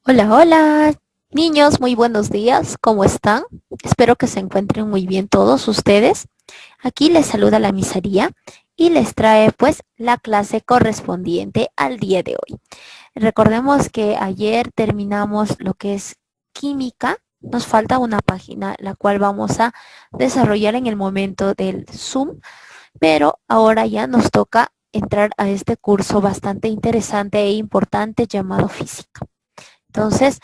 Hola, hola, niños, muy buenos días, ¿cómo están? Espero que se encuentren muy bien todos ustedes. Aquí les saluda la misaría y les trae pues la clase correspondiente al día de hoy. Recordemos que ayer terminamos lo que es química. Nos falta una página la cual vamos a desarrollar en el momento del Zoom, pero ahora ya nos toca entrar a este curso bastante interesante e importante llamado física. Entonces,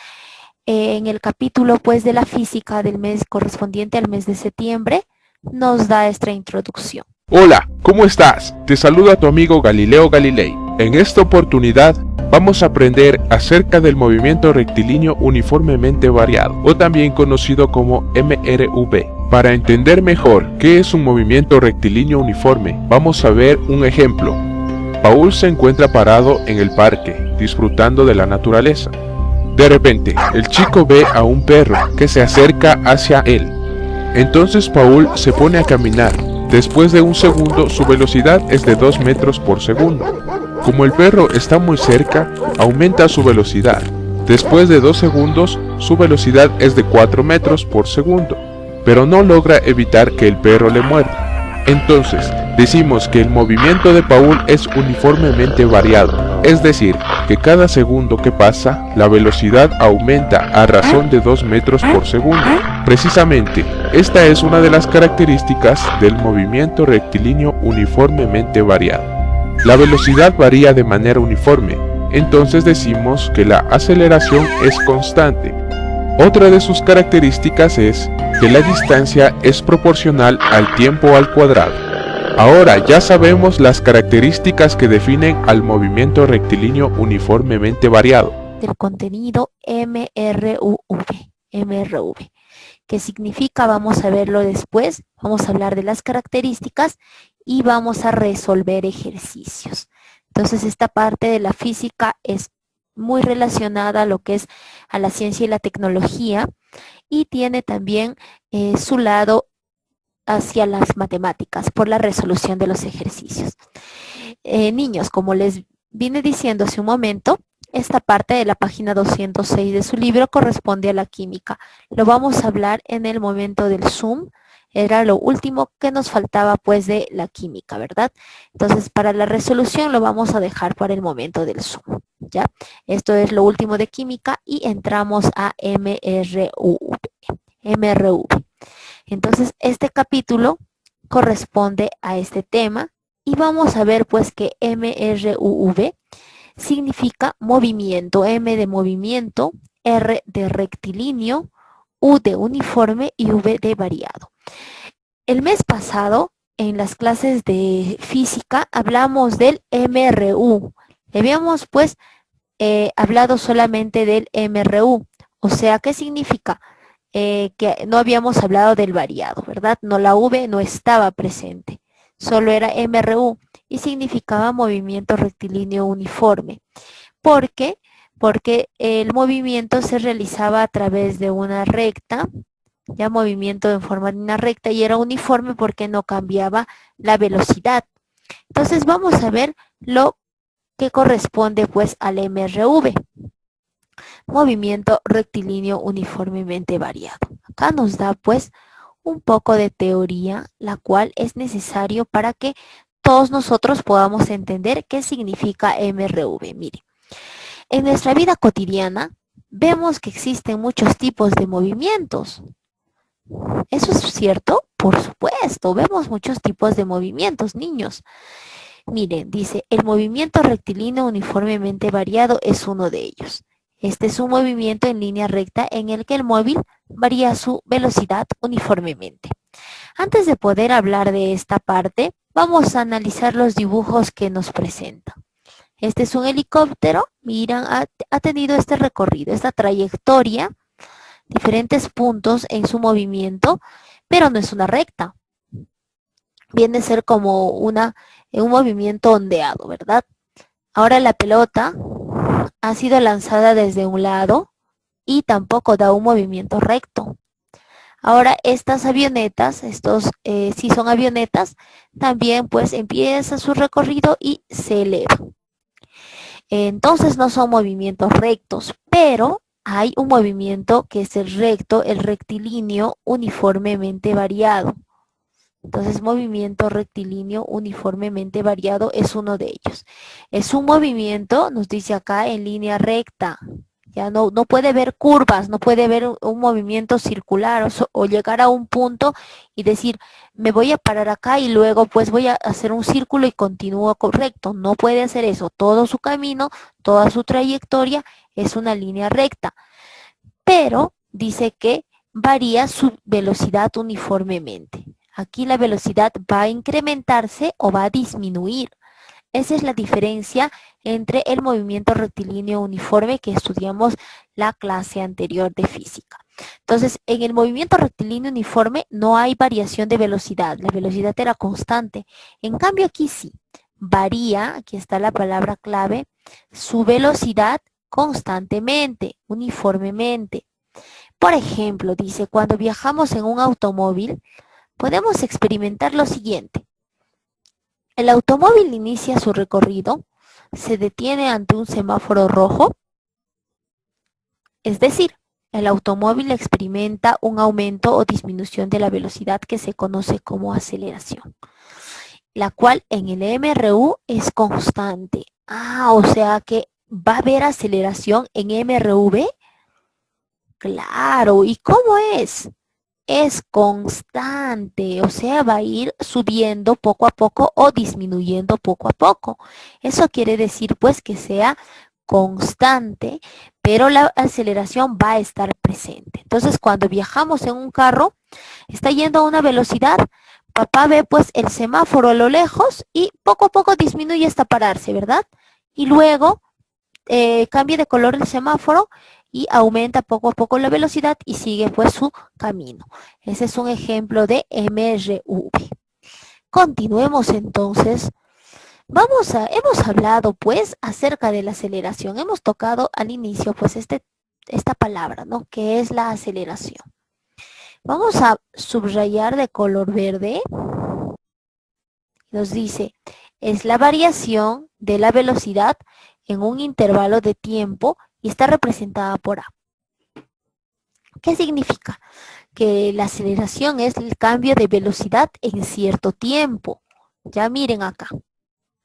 en el capítulo pues de la física del mes correspondiente al mes de septiembre, nos da esta introducción. Hola, ¿cómo estás? Te saluda tu amigo Galileo Galilei. En esta oportunidad vamos a aprender acerca del movimiento rectilíneo uniformemente variado, o también conocido como MRV. Para entender mejor qué es un movimiento rectilíneo uniforme, vamos a ver un ejemplo. Paul se encuentra parado en el parque, disfrutando de la naturaleza. De repente, el chico ve a un perro que se acerca hacia él. Entonces Paul se pone a caminar. Después de un segundo, su velocidad es de 2 metros por segundo. Como el perro está muy cerca, aumenta su velocidad. Después de 2 segundos, su velocidad es de 4 metros por segundo, pero no logra evitar que el perro le muerda. Entonces, decimos que el movimiento de Paul es uniformemente variado, es decir, que cada segundo que pasa, la velocidad aumenta a razón de 2 metros por segundo. Precisamente, esta es una de las características del movimiento rectilíneo uniformemente variado. La velocidad varía de manera uniforme, entonces decimos que la aceleración es constante. Otra de sus características es que la distancia es proporcional al tiempo al cuadrado. Ahora ya sabemos las características que definen al movimiento rectilíneo uniformemente variado. Del contenido MRV, ¿qué significa? Vamos a verlo después, vamos a hablar de las características y vamos a resolver ejercicios. Entonces esta parte de la física es muy relacionada a lo que es a la ciencia y la tecnología y tiene también su lado hacia las matemáticas por la resolución de los ejercicios. Niños, como les vine diciendo hace un momento, esta parte de la página 206 de su libro corresponde a la química. Lo vamos a hablar en el momento del Zoom. Era lo último que nos faltaba pues de la química, ¿verdad? Entonces para la resolución lo vamos a dejar para el momento del Zoom, ¿ya? Esto es lo último de química y entramos a MRV. Entonces este capítulo corresponde a este tema y vamos a ver pues que MRV significa movimiento, M de movimiento, R de rectilíneo, U de uniforme y V de variado. El mes pasado, en las clases de física, hablamos del MRU. Habíamos pues hablado solamente del MRU. O sea, ¿qué significa? Que no habíamos hablado del variado, ¿verdad? No, la V no estaba presente. Solo era MRU y significaba movimiento rectilíneo uniforme. ¿Por qué? Porque el movimiento se realizaba a través de una recta, ya movimiento en forma de una recta, y era uniforme porque no cambiaba la velocidad. Entonces vamos a ver lo que corresponde pues al MRV. Movimiento rectilíneo uniformemente variado. Acá nos da pues un poco de teoría, la cual es necesario para que todos nosotros podamos entender qué significa MRV. Mire, en nuestra vida cotidiana vemos que existen muchos tipos de movimientos. ¿Eso es cierto? Por supuesto, vemos muchos tipos de movimientos, niños. Miren, dice, el movimiento rectilíneo uniformemente variado es uno de ellos. Este es un movimiento en línea recta en el que el móvil varía su velocidad uniformemente. Antes de poder hablar de esta parte, vamos a analizar los dibujos que nos presentan. Este es un helicóptero, miran, ha tenido este recorrido, esta trayectoria, diferentes puntos en su movimiento, pero no es una recta. Viene a ser como un movimiento ondeado, ¿verdad? Ahora la pelota ha sido lanzada desde un lado y tampoco da un movimiento recto. Ahora estas avionetas, si son avionetas, también pues empieza su recorrido y se eleva. Entonces no son movimientos rectos, pero hay un movimiento que es el recto, el rectilíneo uniformemente variado. Entonces, movimiento rectilíneo uniformemente variado es uno de ellos. Es un movimiento, nos dice acá, en línea recta. Ya no puede ver curvas, no puede ver un movimiento circular o llegar a un punto y decir, me voy a parar acá y luego pues voy a hacer un círculo y continúo correcto. No puede hacer eso. Todo su camino, toda su trayectoria es una línea recta. Pero dice que varía su velocidad uniformemente. Aquí la velocidad va a incrementarse o va a disminuir. Esa es la diferencia entre el movimiento rectilíneo uniforme que estudiamos la clase anterior de física. Entonces, en el movimiento rectilíneo uniforme no hay variación de velocidad, la velocidad era constante. En cambio aquí sí, varía, aquí está la palabra clave, su velocidad constantemente, uniformemente. Por ejemplo, dice, cuando viajamos en un automóvil, podemos experimentar lo siguiente. El automóvil inicia su recorrido, se detiene ante un semáforo rojo, es decir, el automóvil experimenta un aumento o disminución de la velocidad que se conoce como aceleración, la cual en el MRU es constante. O sea que va a haber aceleración en MRV. Claro, ¿y cómo es? Es constante, o sea, va a ir subiendo poco a poco o disminuyendo poco a poco. Eso quiere decir pues que sea constante, pero la aceleración va a estar presente. Entonces, cuando viajamos en un carro, está yendo a una velocidad, papá ve pues el semáforo a lo lejos y poco a poco disminuye hasta pararse, ¿verdad? Y luego cambia de color el semáforo y aumenta poco a poco la velocidad y sigue pues su camino. Ese es un ejemplo de MRV. Continuemos entonces. Hemos hablado pues acerca de la aceleración. Hemos tocado al inicio pues esta palabra, ¿no? Que es la aceleración. Vamos a subrayar de color verde. Nos dice, es la variación de la velocidad en un intervalo de tiempo y está representada por A. ¿Qué significa? Que la aceleración es el cambio de velocidad en cierto tiempo. Ya miren acá.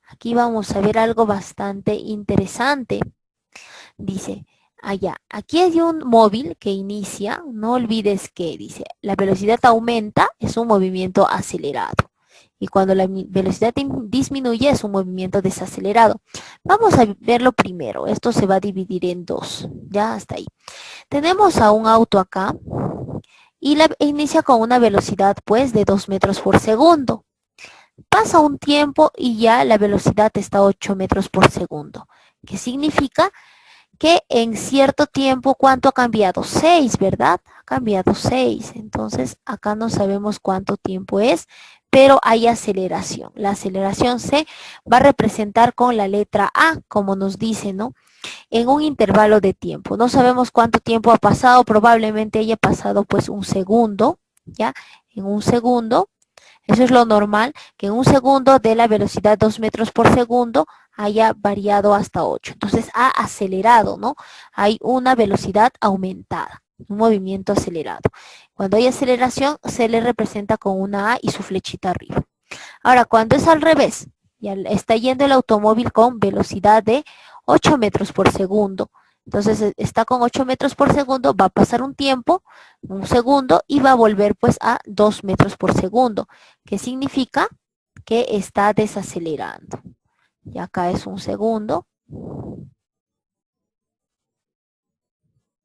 Aquí vamos a ver algo bastante interesante. Dice, aquí hay un móvil que inicia, no olvides que dice, la velocidad aumenta, es un movimiento acelerado. Y cuando la velocidad disminuye es un movimiento desacelerado. Vamos a verlo primero. Esto se va a dividir en dos. Ya hasta ahí. Tenemos a un auto acá y inicia con una velocidad pues de 2 metros por segundo. Pasa un tiempo y ya la velocidad está a 8 metros por segundo. ¿Qué significa? Que en cierto tiempo, ¿cuánto ha cambiado? 6, ¿verdad? Ha cambiado 6. Entonces, acá no sabemos cuánto tiempo es, pero hay aceleración. La aceleración se va a representar con la letra A, como nos dice, ¿no? En un intervalo de tiempo. No sabemos cuánto tiempo ha pasado, probablemente haya pasado pues un segundo, ¿ya? En un segundo. Eso es lo normal, que en un segundo de la velocidad 2 metros por segundo haya variado hasta 8. Entonces ha acelerado, ¿no? Hay una velocidad aumentada, un movimiento acelerado. Cuando hay aceleración se le representa con una A y su flechita arriba. Ahora, cuando es al revés, ya está yendo el automóvil con velocidad de 8 metros por segundo. Entonces está con 8 metros por segundo, va a pasar un tiempo, un segundo, y va a volver pues a 2 metros por segundo, que significa que está desacelerando. Y acá es un segundo.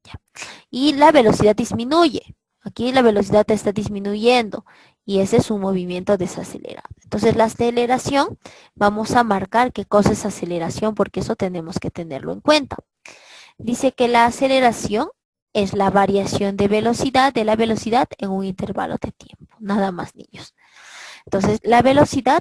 Ya. Y la velocidad disminuye. Aquí la velocidad está disminuyendo. y ese es un movimiento desacelerado. Entonces la aceleración, vamos a marcar qué cosa es aceleración porque eso tenemos que tenerlo en cuenta. Dice que la aceleración es la variación de la velocidad en un intervalo de tiempo. Nada más, niños. Entonces, la velocidad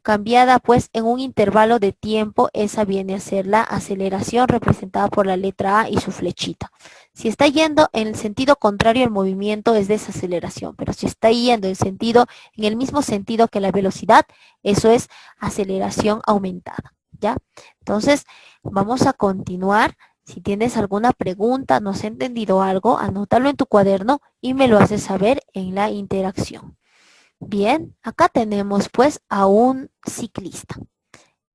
cambiada pues en un intervalo de tiempo, esa viene a ser la aceleración representada por la letra A y su flechita. Si está yendo en el sentido contrario al movimiento es desaceleración, pero si está yendo en el mismo sentido que la velocidad, eso es aceleración aumentada, ¿ya? Entonces, vamos a continuar. Si tienes alguna pregunta, no has entendido algo, anótalo en tu cuaderno y me lo haces saber en la interacción. Bien, acá tenemos pues a un ciclista.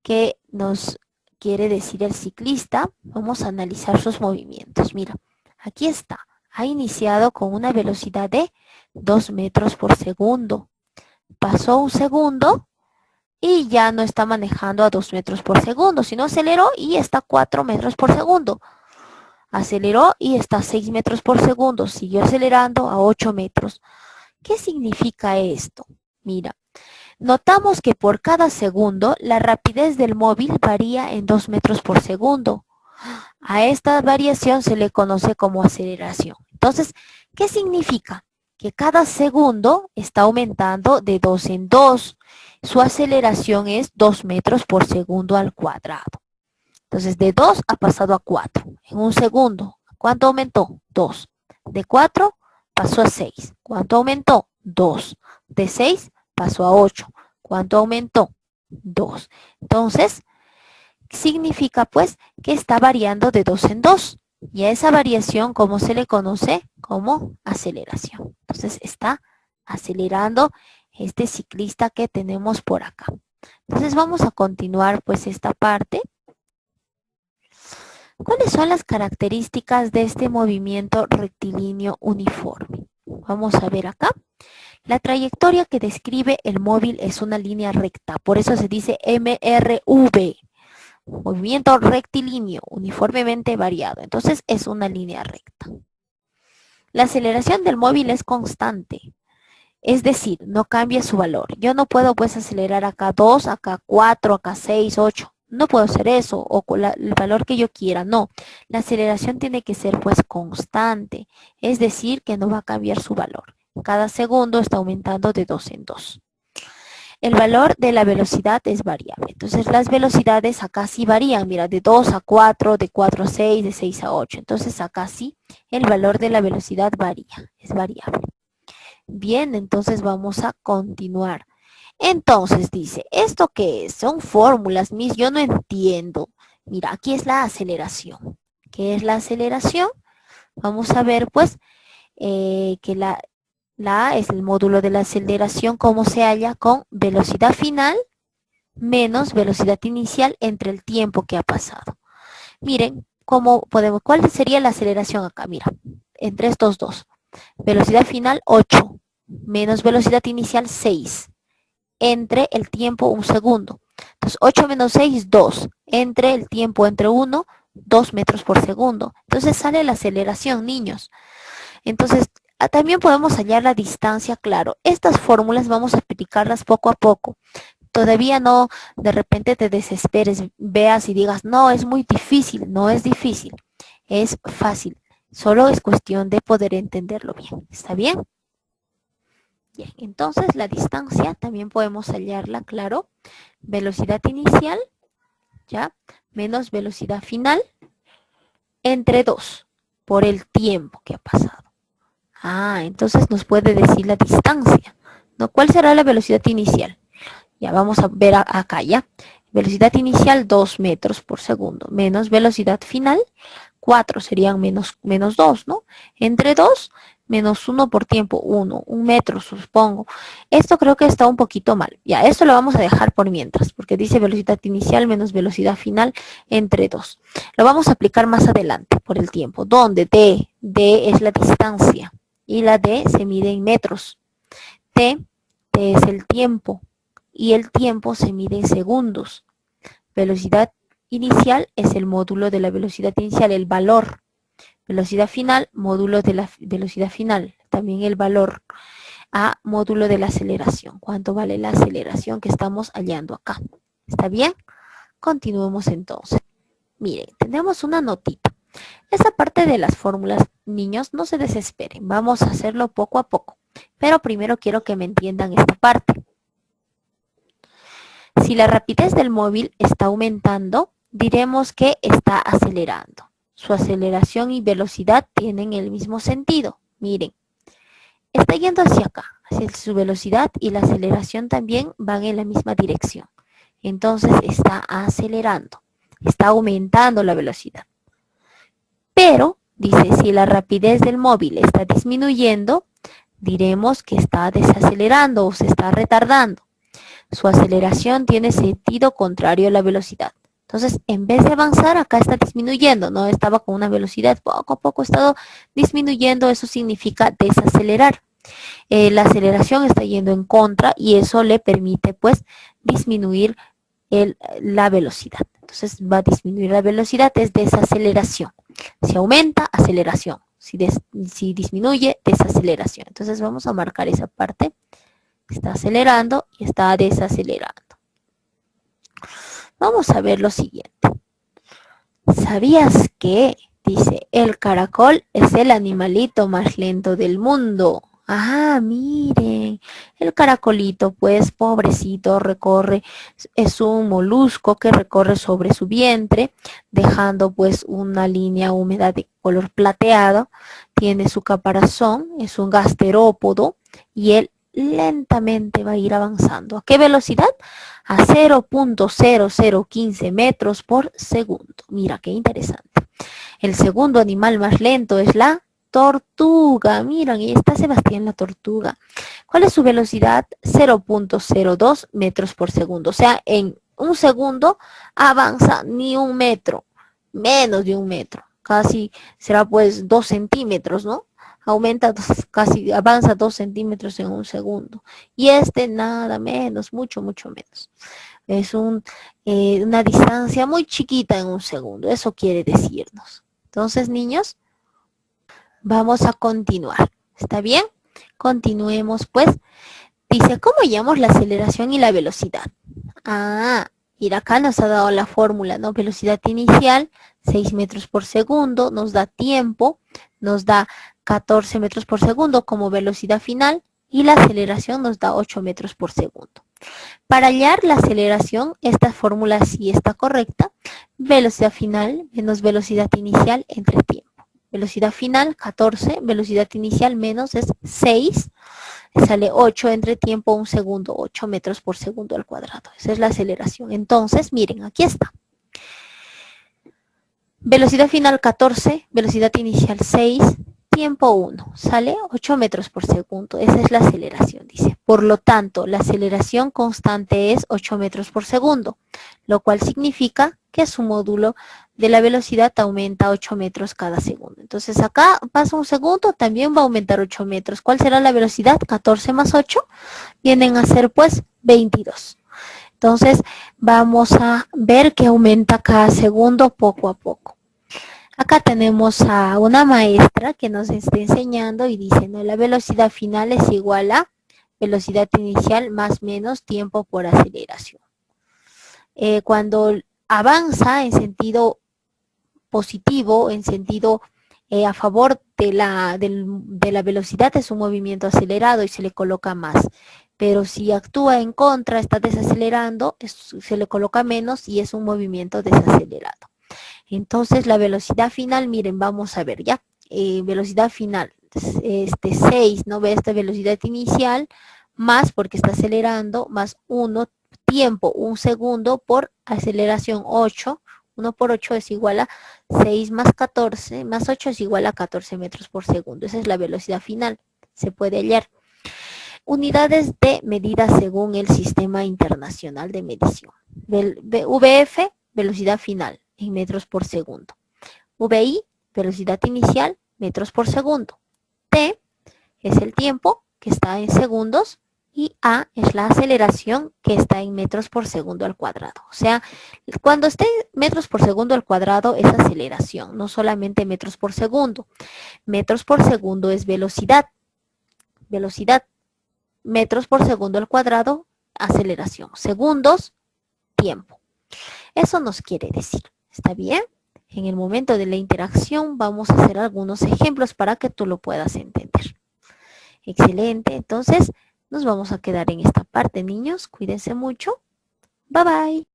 ¿Qué nos quiere decir el ciclista? Vamos a analizar sus movimientos. Mira, aquí está. Ha iniciado con una velocidad de 2 metros por segundo. Pasó un segundo y ya no está manejando a 2 metros por segundo, sino aceleró y está a 4 metros por segundo. Aceleró y está a 6 metros por segundo. Siguió acelerando a 8 metros. ¿Qué significa esto? Mira, notamos que por cada segundo la rapidez del móvil varía en 2 metros por segundo. A esta variación se le conoce como aceleración. Entonces, ¿qué significa? Que cada segundo está aumentando de 2 en 2. Su aceleración es 2 metros por segundo al cuadrado. Entonces, de 2 ha pasado a 4 en un segundo. ¿Cuánto aumentó? 2. De 4 pasó a 6. ¿Cuánto aumentó? 2. De 6 pasó a 8. ¿Cuánto aumentó? 2. Entonces, significa pues que está variando de 2 en 2. Y a esa variación, ¿cómo se le conoce? Como aceleración. Entonces, está acelerando este ciclista que tenemos por acá. Entonces, vamos a continuar pues esta parte. ¿Cuáles son las características de este movimiento rectilíneo uniforme? Vamos a ver acá. La trayectoria que describe el móvil es una línea recta, por eso se dice MRV. Movimiento rectilíneo, uniformemente variado. Entonces es una línea recta. La aceleración del móvil es constante, es decir, no cambia su valor. Yo no puedo pues acelerar acá 2, acá 4, acá 6, 8. No puedo hacer eso o con el valor que yo quiera, no. La aceleración tiene que ser pues constante, es decir, que no va a cambiar su valor. Cada segundo está aumentando de 2 en 2. El valor de la velocidad es variable. Entonces las velocidades acá sí varían. Mira, de 2 a 4, de 4 a 6, de 6 a 8. Entonces acá sí el valor de la velocidad varía, es variable. Bien, entonces vamos a continuar. Entonces dice, ¿esto qué es? Son fórmulas, mis, yo no entiendo. Mira, aquí es la aceleración. ¿Qué es la aceleración? Vamos a ver pues que la A es el módulo de la aceleración, como se halla con velocidad final menos velocidad inicial entre el tiempo que ha pasado. Miren, ¿cuál sería la aceleración acá? Mira, entre estos dos. Velocidad final 8 menos velocidad inicial 6. Entre el tiempo 1 segundo. Entonces 8 menos 6, 2. Entre el tiempo entre 1, 2 metros por segundo. Entonces sale la aceleración, niños. Entonces también podemos hallar la distancia, claro. Estas fórmulas vamos a aplicarlas poco a poco. Todavía no de repente te desesperes, veas y digas, no, es muy difícil. No es difícil, es fácil. Solo es cuestión de poder entenderlo bien. ¿Está bien? Bien, entonces la distancia también podemos hallarla, claro. Velocidad inicial, ¿ya? Menos velocidad final entre 2 por el tiempo que ha pasado. Entonces nos puede decir la distancia, ¿no? ¿Cuál será la velocidad inicial? Ya vamos a ver acá ya. Velocidad inicial 2 metros por segundo, menos velocidad final 4, serían menos 2, ¿no? Entre 2, menos 1 por tiempo, 1 metro, supongo. Esto creo que está un poquito mal. Ya, esto lo vamos a dejar por mientras, porque dice velocidad inicial menos velocidad final entre 2. Lo vamos a aplicar más adelante por el tiempo, donde D es la distancia y la D se mide en metros. T es el tiempo y el tiempo se mide en segundos. Velocidad inicial es el módulo de la velocidad inicial, el valor. Velocidad final, módulo de la velocidad final, también el valor. a módulo de la aceleración. ¿Cuánto vale la aceleración que estamos hallando acá? ¿Está bien? Continuemos entonces. Miren, tenemos una notita. Esa parte de las fórmulas, niños, no se desesperen. Vamos a hacerlo poco a poco. Pero primero quiero que me entiendan esta parte. Si la rapidez del móvil está aumentando, diremos que está acelerando. Su aceleración y velocidad tienen el mismo sentido. Miren, está yendo hacia acá. Hacia su velocidad y la aceleración también van en la misma dirección. Entonces está acelerando. Está aumentando la velocidad. Pero, dice, si la rapidez del móvil está disminuyendo, diremos que está desacelerando o se está retardando. Su aceleración tiene sentido contrario a la velocidad. Entonces, en vez de avanzar, acá está disminuyendo, no estaba con una velocidad, poco a poco ha estado disminuyendo, eso significa desacelerar. La aceleración está yendo en contra y eso le permite pues disminuir la velocidad. Entonces va a disminuir la velocidad, es desaceleración. Si aumenta, aceleración. Si disminuye, desaceleración. Entonces vamos a marcar esa parte. Está acelerando y está desacelerando. Vamos a ver lo siguiente. ¿Sabías que? Dice, el caracol es el animalito más lento del mundo. Ah, miren, el caracolito, pues, pobrecito, recorre, es un molusco que recorre sobre su vientre, dejando pues una línea húmeda de color plateado, tiene su caparazón, es un gasterópodo y él lentamente va a ir avanzando. ¿A qué velocidad? A 0.0015 metros por segundo. Mira, qué interesante. El segundo animal más lento es la tortuga. Miren, ahí está Sebastián, la tortuga. ¿Cuál es su velocidad? 0.02 metros por segundo. O sea, en un segundo avanza ni un metro, menos de un metro. Casi será pues 2 centímetros, ¿no? Aumenta casi, avanza 2 centímetros en un segundo. Y este nada menos, mucho, mucho menos. Es una distancia muy chiquita en un segundo. Eso quiere decirnos. Entonces, niños, vamos a continuar. ¿Está bien? Continuemos, pues. Dice, ¿cómo llamamos la aceleración y la velocidad? Ah, mira, acá nos ha dado la fórmula, ¿no? Velocidad inicial, 6 metros por segundo, nos da tiempo, nos da 14 metros por segundo como velocidad final y la aceleración nos da 8 metros por segundo. Para hallar la aceleración, esta fórmula sí está correcta. Velocidad final menos velocidad inicial entre tiempo. Velocidad final 14, velocidad inicial menos es 6, sale 8 entre tiempo, un segundo, 8 metros por segundo al cuadrado. Esa es la aceleración. Entonces, miren, aquí está. Velocidad final 14, velocidad inicial 6, tiempo 1, sale 8 metros por segundo. Esa es la aceleración, dice. Por lo tanto, la aceleración constante es 8 metros por segundo, lo cual significa que su módulo de la velocidad aumenta 8 metros cada segundo. Entonces acá pasa un segundo, también va a aumentar 8 metros. ¿Cuál será la velocidad? 14 más 8 vienen a ser pues 22. Entonces vamos a ver que aumenta cada segundo poco a poco. Acá tenemos a una maestra que nos está enseñando y dice, ¿no? La velocidad final es igual a velocidad inicial más menos tiempo por aceleración. Cuando avanza en sentido positivo, en sentido a favor de la velocidad, es un movimiento acelerado y se le coloca más. Pero si actúa en contra, está desacelerando, se le coloca menos y es un movimiento desacelerado. Entonces la velocidad final, miren, vamos a ver ya. Velocidad final, 6, ¿no? Ve esta velocidad inicial, más porque está acelerando, más 1, tiempo, 1 segundo por aceleración 8. 1 por 8 es igual a 6 más 14, más 8 es igual a 14 metros por segundo. Esa es la velocidad final, se puede hallar. Unidades de medida según el Sistema Internacional de Medición. VF, velocidad final en metros por segundo. VI, velocidad inicial, metros por segundo. T es el tiempo, que está en segundos, y A es la aceleración, que está en metros por segundo al cuadrado. O sea, cuando esté metros por segundo al cuadrado es aceleración, no solamente metros por segundo. Metros por segundo es velocidad. Velocidad. metros por segundo al cuadrado, aceleración. Segundos, tiempo. Eso nos quiere decir. ¿Está bien? En el momento de la interacción vamos a hacer algunos ejemplos para que tú lo puedas entender. Excelente. Entonces, nos vamos a quedar en esta parte, niños. Cuídense mucho. Bye bye.